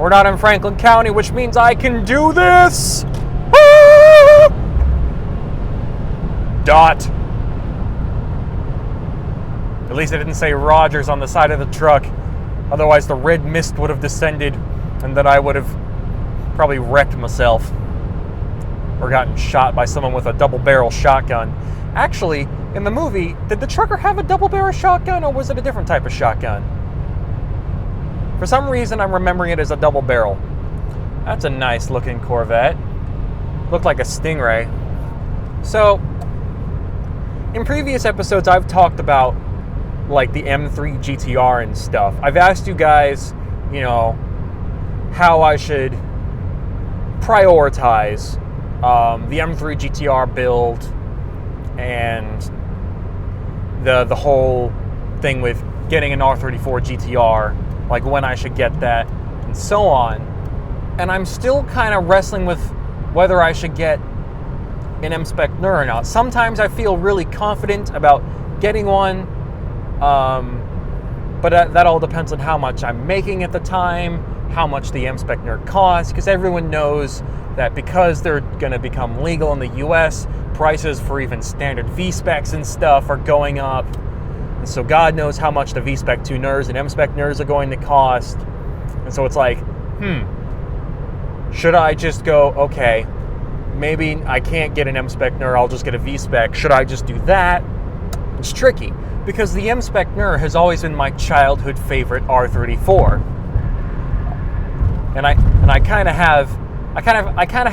We're not in Franklin County, which means I can do this! Ah! Dot. At least it didn't say Rogers on the side of the truck. Otherwise, the red mist would have descended, and then I would have probably wrecked myself. Or gotten shot by someone with a double-barrel shotgun. Actually, in the movie, did the trucker have a double-barrel shotgun, or was it a different type of shotgun? For some reason, I'm remembering it as a double-barrel. That's a nice-looking Corvette. Looked like a Stingray. So, in previous episodes, I've talked about like the M3 GTR and stuff. I've asked you guys, you know, how I should prioritize the M3 GTR build and the whole thing with getting an R34 GTR, like when I should get that and so on. And I'm still kind of wrestling with whether I should get an M-Spec NUR or not. Sometimes I feel really confident about getting one, but that all depends on how much I'm making at the time, how much the M-Spec NUR costs, because everyone knows that because they're going to become legal in the US, prices for even standard V-Specs and stuff are going up. And so God knows how much the V-Spec 2 NURs and M-Spec NURs are going to cost. And so it's like, should I just go, okay, maybe I can't get an M-Spec NUR, I'll just get a V-Spec. Should I just do that? It's tricky, because the M-Spec NUR has always been my childhood favorite R34. And I kind of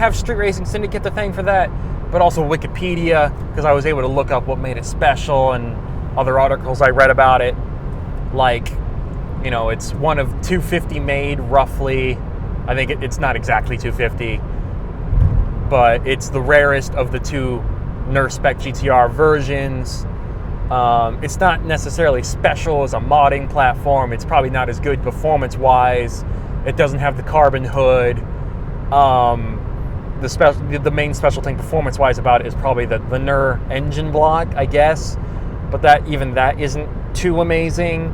have Street Racing Syndicate to thank for that, but also Wikipedia, because I was able to look up what made it special and other articles I read about it. Like, you know, it's one of 250 made, roughly. I think it's not exactly 250, but it's the rarest of the two NUR Spec GTR versions. It's not necessarily special as a modding platform. It's probably not as good performance-wise. It doesn't have the carbon hood. The main special thing performance-wise about it is probably the NUR engine block, I guess. But that isn't too amazing.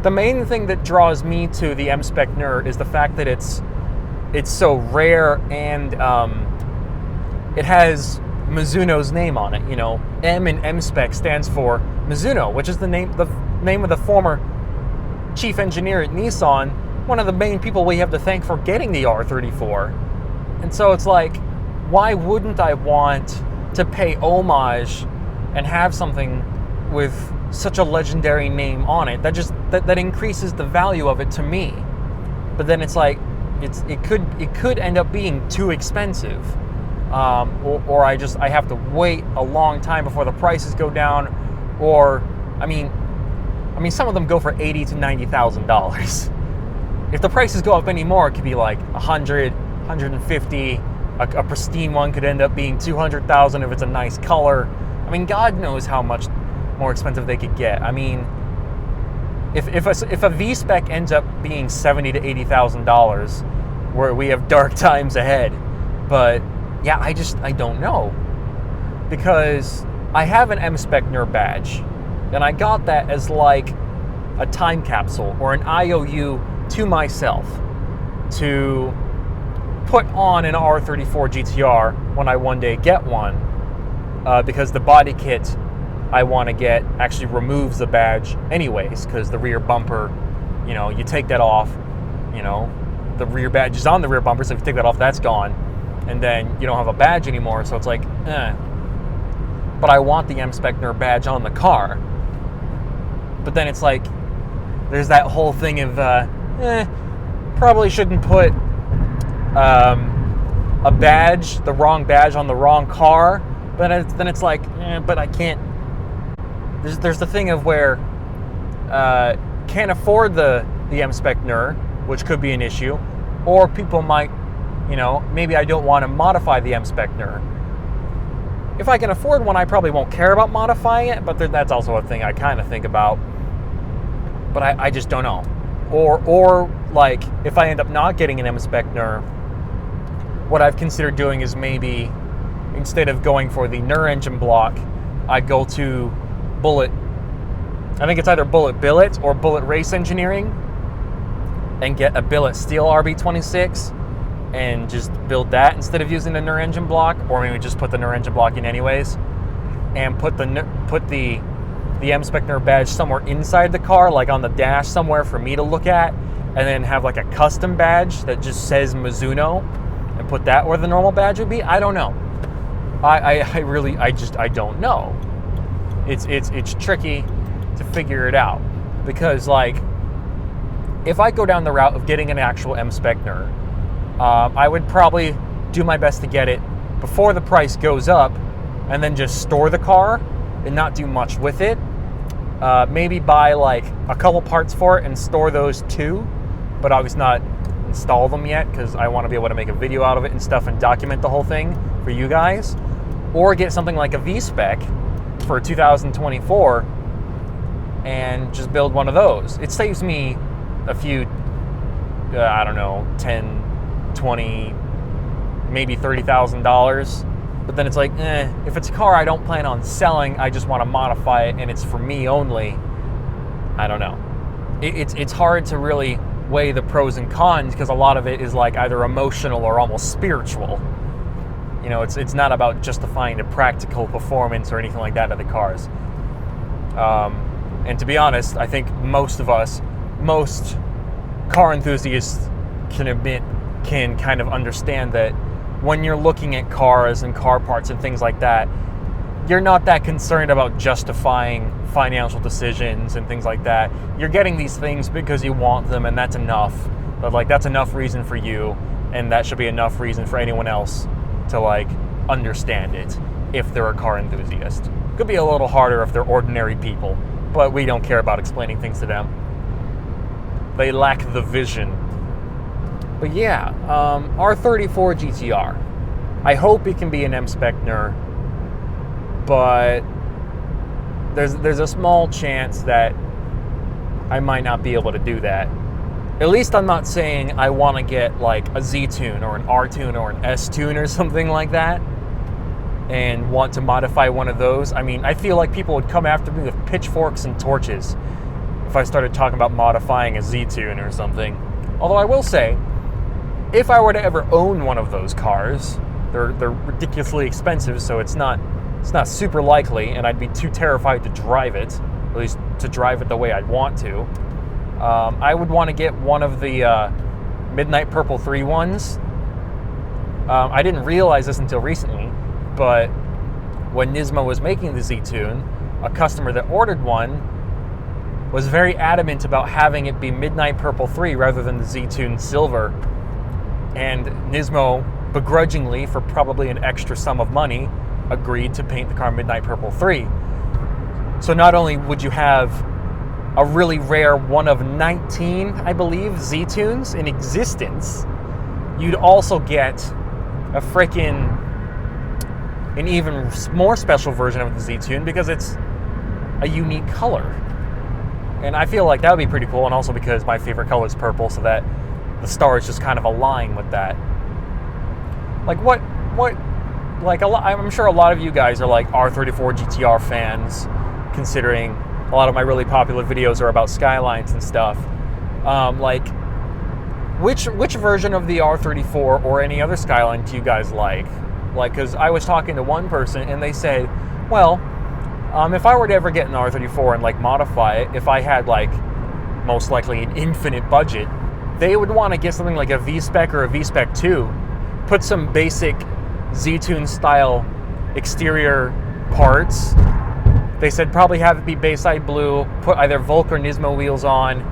The main thing that draws me to the M-Spec NUR is the fact that it's so rare, and it has Mizuno's name on it. You know, M in M-Spec stands for Mizuno, which is the name of the former chief engineer at Nissan, one of the main people we have to thank for getting the R34. And so it's like, why wouldn't I want to pay homage and have something with such a legendary name on it that increases the value of it to me? But then it's like, it could end up being too expensive, or I have to wait a long time before the prices go down, or I mean some of them go for $80,000 to $90,000. If the prices go up anymore, it could be like $100,000, $150,000. A pristine one could end up being $200,000 if it's a nice color. I mean, God knows how much more expensive they could get. I mean, if a V-Spec ends up being $70,000 to $80,000, where we have dark times ahead. But yeah, I don't know, because I have an M-Spec NUR badge, and I got that as like a time capsule or an IOU to myself to put on an R34 GTR when I one day get one, because the body kit I want to get actually removes the badge anyways, because the rear bumper, you know, you take that off, you know, the rear badge is on the rear bumper, so if you take that off, that's gone, and then you don't have a badge anymore, so it's like, But I want the M-Spec NUR badge on the car. But then it's like, there's that whole thing of, probably shouldn't put a badge, the wrong badge on the wrong car. But then it's like, but I can't. There's the thing of where can't afford the M-Spec NUR, which could be an issue, or people might, you know, maybe I don't want to modify the M-Spec NUR. If I can afford one, I probably won't care about modifying it, but that's also a thing I kind of think about. But I just don't know. Or like, if I end up not getting an M-Spec NUR, what I've considered doing is maybe, instead of going for the NUR engine block, I go to Bullet. I think it's either Bullet Billet or Bullet Race Engineering. and get a billet steel RB26 and just build that instead of using the NUR engine block, or maybe just put the NUR engine block in anyways, and put the M-Spec NUR badge somewhere inside the car, like on the dash somewhere for me to look at, and then have like a custom badge that just says Mizuno and put that where the normal badge would be. I don't know. I don't know. It's tricky to figure it out, because like if I go down the route of getting an actual M-Spec NUR, I would probably do my best to get it before the price goes up, and then just store the car and not do much with it. Maybe buy like a couple parts for it and store those too, but obviously not install them yet, because I want to be able to make a video out of it and stuff and document the whole thing for you guys. Or get something like a V-Spec for 2024 and just build one of those. It saves me a few, I don't know, 10, 20, maybe $30,000. But then it's like, if it's a car I don't plan on selling, I just want to modify it and it's for me only, I don't know. It's hard to really weigh the pros and cons, because a lot of it is like either emotional or almost spiritual. You know, it's not about justifying the practical performance or anything like that of the cars. And to be honest, I think most car enthusiasts can kind of understand that when you're looking at cars and car parts and things like that, you're not that concerned about justifying financial decisions and things like that. You're getting these things because you want them, and that's enough. But like, that's enough reason for you, and that should be enough reason for anyone else to like understand it if they're a car enthusiast. Could be a little harder if they're ordinary people, but we don't care about explaining things to them. They lack the vision. But yeah, R34 GTR. I hope it can be an M-Spec NUR, but there's a small chance that I might not be able to do that. At least I'm not saying I want to get like a Z-Tune or an R-Tune or an S-Tune or something like that and want to modify one of those. I mean, I feel like people would come after me with pitchforks and torches if I started talking about modifying a Z-Tune or something. Although I will say, if I were to ever own one of those cars, they're ridiculously expensive, so it's not super likely, and I'd be too terrified to drive it, at least to drive it the way I'd want to. I would want to get one of the Midnight Purple 3 ones. I didn't realize this until recently, but when Nismo was making the Z-Tune, a customer that ordered one was very adamant about having it be Midnight Purple 3 rather than the Z-Tune Silver. And Nismo, begrudgingly, for probably an extra sum of money, agreed to paint the car Midnight Purple 3. So not only would you have a really rare one of 19, I believe, Z-Tunes in existence, you'd also get an even more special version of the Z-Tune, because it's a unique color. And I feel like that would be pretty cool, and also because my favorite color is purple, so that the stars just kind of align with that. Like I'm sure a lot of you guys are like R34 GTR fans, considering a lot of my really popular videos are about Skylines and stuff. Like, which version of the R34 or any other Skyline do you guys like? Like, because I was talking to one person and they said, well, if I were to ever get an R34 and like modify it, if I had like most likely an infinite budget, they would want to get something like a V-Spec or a V-Spec 2, put some basic Z-Tune style exterior parts. They said probably have it be Bayside blue, put either Volk or Nismo wheels on.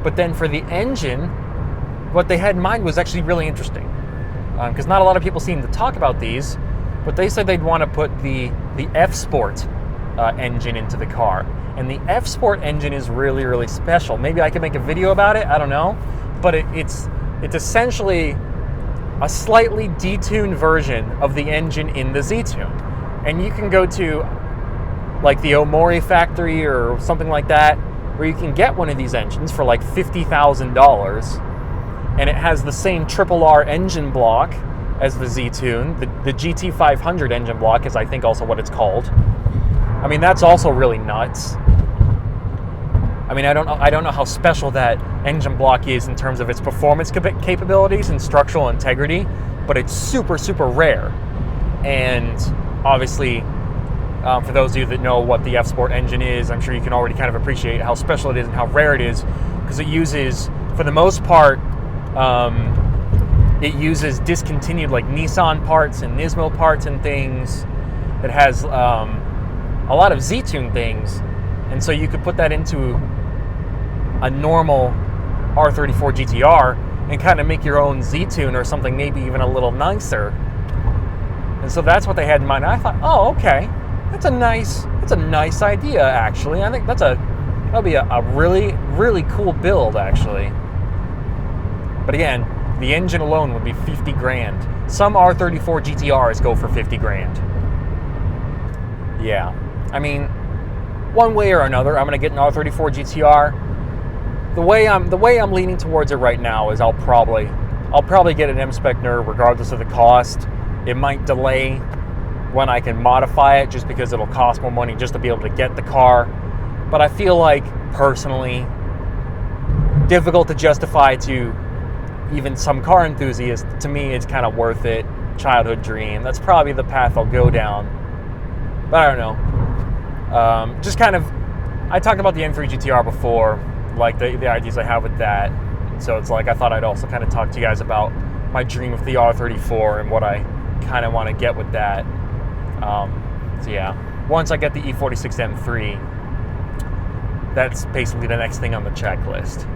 But then for the engine, what they had in mind was actually really interesting. Because not a lot of people seem to talk about these, but they said they'd want to put the F-Sport engine into the car. And the F-Sport engine is really, really special. Maybe I could make a video about it, I don't know. But it's essentially a slightly detuned version of the engine in the Z-Tune. And you can go to like the Omori factory or something like that, where you can get one of these engines for like $50,000, and it has the same R engine block as the Z-Tune. The GT500 engine block is, I think, also what it's called. I mean, that's also really nuts. I mean, I don't know how special that engine block is in terms of its performance capabilities and structural integrity, but it's super, super rare. And obviously, for those of you that know what the F-Sport engine is, I'm sure you can already kind of appreciate how special it is and how rare it is, because it uses, for the most part, it uses discontinued like Nissan parts and Nismo parts and things. It has a lot of Z-Tune things, and so you could put that into a normal R34 GTR and kind of make your own Z-Tune or something maybe even a little nicer. And so that's what they had in mind. And I thought, oh, okay, that's a nice idea actually. I think that'll be a really, really cool build actually. But again, the engine alone would be 50 grand. Some R34 GTRs go for 50 grand. Yeah, I mean, one way or another, I'm gonna get an R34 GTR. The way I'm leaning towards it right now is I'll probably get an M-Spec NER regardless of the cost. It might delay when I can modify it just because it'll cost more money just to be able to get the car. But I feel like, personally, difficult to justify to even some car enthusiasts. To me, it's kind of worth it. Childhood dream. That's probably the path I'll go down. But I don't know. Just kind of, I talked about the M3 GTR before, like the ideas I have with that. So it's like I thought I'd also kind of talk to you guys about my dream of the R34 and what I kind of want to get with that. So yeah, once I get the E46 M3, that's basically the next thing on the checklist.